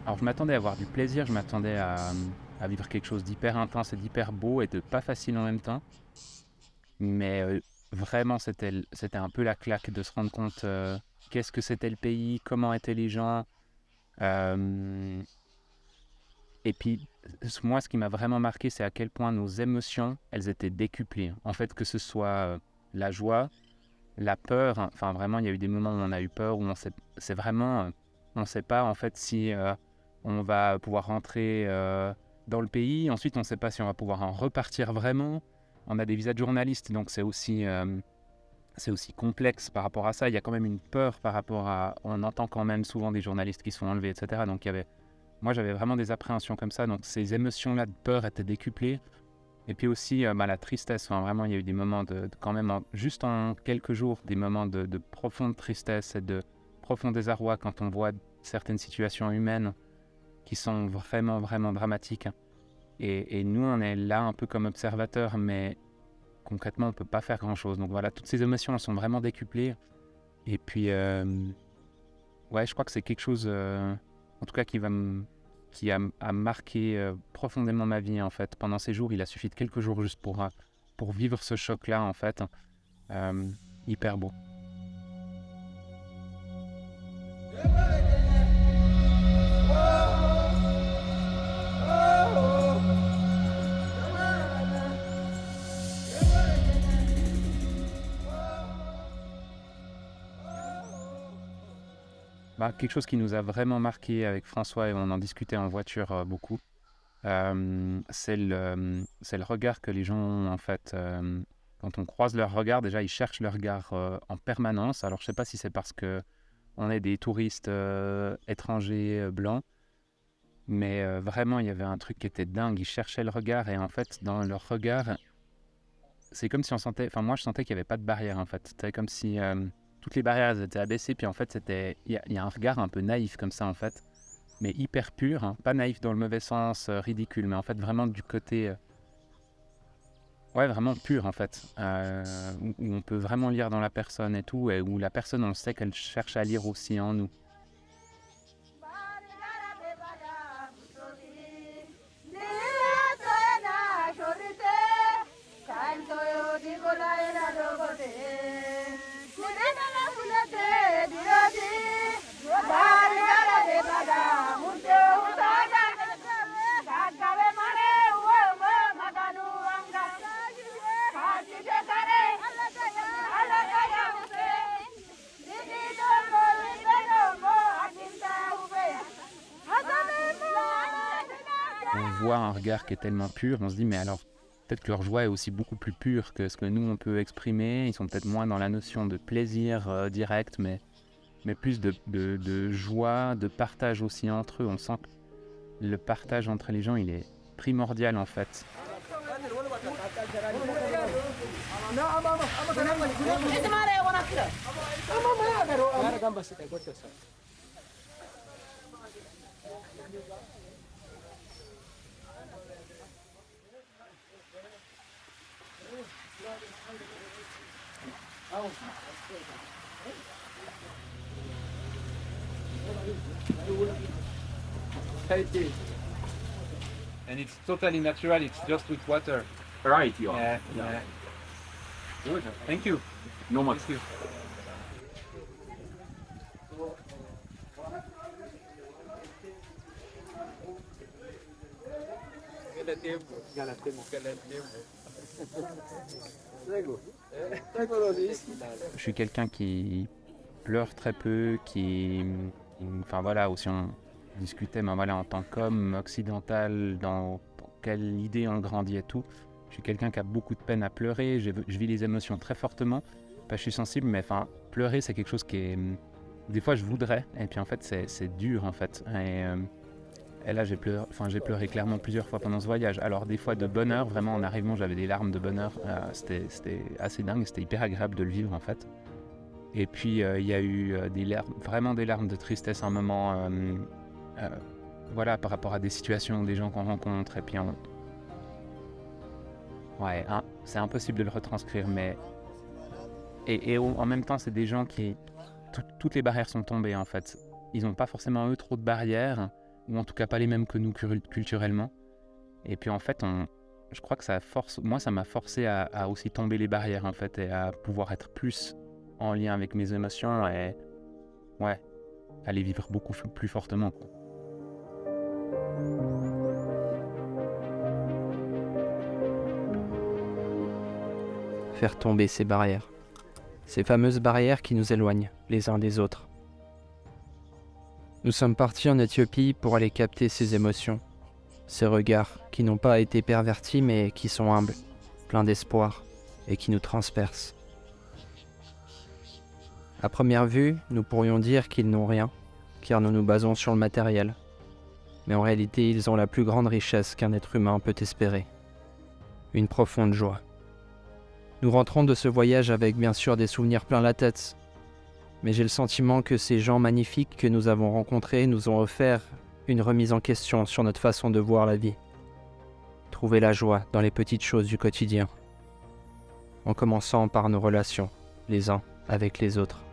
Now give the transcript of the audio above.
Alors je m'attendais à avoir du plaisir, je m'attendais à vivre quelque chose d'hyper intense et d'hyper beau et de pas facile en même temps. Mais vraiment, c'était un peu la claque de se rendre compte qu'est-ce que c'était le pays, comment étaient les gens. Euh, et puis, moi, ce qui m'a vraiment marqué, c'est à quel point nos émotions, elles étaient décuplées. En fait, que ce soit la joie, la peur, hein, enfin vraiment, il y a eu des moments où on a eu peur, où c'est vraiment, on ne sait pas en fait si on va pouvoir rentrer dans le pays. Ensuite, on ne sait pas si on va pouvoir en repartir vraiment. On a des visas de journalistes, donc c'est aussi complexe par rapport à ça. Il y a quand même une peur par rapport à... On entend quand même souvent des journalistes qui sont enlevés, etc. Donc moi, j'avais vraiment des appréhensions comme ça. Donc ces émotions-là de peur étaient décuplées. Et puis aussi la tristesse. Enfin, vraiment, il y a eu des moments quand même, juste en quelques jours, des moments de profonde tristesse et de profond désarroi quand on voit certaines situations humaines qui sont vraiment, vraiment dramatiques. Et nous, on est là un peu comme observateurs, mais concrètement, on ne peut pas faire grand-chose. Donc voilà, toutes ces émotions, elles sont vraiment décuplées. Et puis, ouais, je crois que c'est quelque chose, en tout cas, qui a marqué profondément ma vie, en fait. Pendant ces jours, il a suffi de quelques jours juste pour vivre ce choc-là, en fait. Euh, Hyper beau. Quelque chose qui nous a vraiment marqué avec François, et on en discutait en voiture beaucoup, c'est le regard que les gens ont, en fait. Quand on croise leur regard, déjà, ils cherchent le regard en permanence. Alors, je ne sais pas si c'est parce que on est des touristes étrangers blancs, mais vraiment, il y avait un truc qui était dingue. Ils cherchaient le regard, et en fait, dans leur regard, c'est comme si on sentait... Enfin, moi, je sentais qu'il n'y avait pas de barrière, en fait. C'était comme si toutes les barrières elles étaient abaissées, puis en fait, il y a un regard un peu naïf comme ça, en fait, mais hyper pur, hein. Pas naïf dans le mauvais sens, ridicule, mais en fait, vraiment du côté... ouais, vraiment pur, en fait, où on peut vraiment lire dans la personne et tout, et où la personne, on sait qu'elle cherche à lire aussi en nous. On voit un regard qui est tellement pur, on se dit, mais alors, peut-être que leur joie est aussi beaucoup plus pure que ce que nous, on peut exprimer. Ils sont peut-être moins dans la notion de plaisir direct, mais plus de joie, de partage aussi entre eux. On sent que le partage entre les gens, il est primordial, en fait. Healthy. And it's totally natural, it's just with water. Right, you are. Yeah, yeah. Good. Thank you. No much. Thank you. Je suis quelqu'un qui pleure très peu, enfin voilà, aussi on discutait, mais voilà, en tant qu'homme occidental, dans quelle idée on grandit et tout. Je suis quelqu'un qui a beaucoup de peine à pleurer, je vis les émotions très fortement. Pas, je suis sensible, mais enfin, pleurer, c'est quelque chose qui est... Des fois, je voudrais, et puis en fait, c'est dur, en fait. Et là, j'ai pleuré clairement plusieurs fois pendant ce voyage. Alors, des fois de bonheur, vraiment, en arrivant, j'avais des larmes de bonheur. C'était assez dingue, c'était hyper agréable de le vivre, en fait. Et puis, il y a eu vraiment des larmes de tristesse à un moment, voilà, par rapport à des situations, des gens qu'on rencontre. Et puis, ouais, hein, c'est impossible de le retranscrire, mais... Et en même temps, c'est des gens qui... toutes les barrières sont tombées, en fait. Ils n'ont pas forcément, eux, trop de barrières, ou en tout cas pas les mêmes que nous culturellement. Et puis en fait, je crois que ça m'a forcé à aussi tomber les barrières en fait, et à pouvoir être plus en lien avec mes émotions et ouais, à les vivre beaucoup plus fortement, quoi. Faire tomber ces barrières. Ces fameuses barrières qui nous éloignent les uns des autres. Nous sommes partis en Éthiopie pour aller capter ces émotions, ces regards qui n'ont pas été pervertis mais qui sont humbles, pleins d'espoir et qui nous transpercent. À première vue, nous pourrions dire qu'ils n'ont rien, car nous nous basons sur le matériel. Mais en réalité, ils ont la plus grande richesse qu'un être humain peut espérer. Une profonde joie. Nous rentrons de ce voyage avec bien sûr des souvenirs plein la tête, mais j'ai le sentiment que ces gens magnifiques que nous avons rencontrés nous ont offert une remise en question sur notre façon de voir la vie. Trouver la joie dans les petites choses du quotidien, en commençant par nos relations, les uns avec les autres.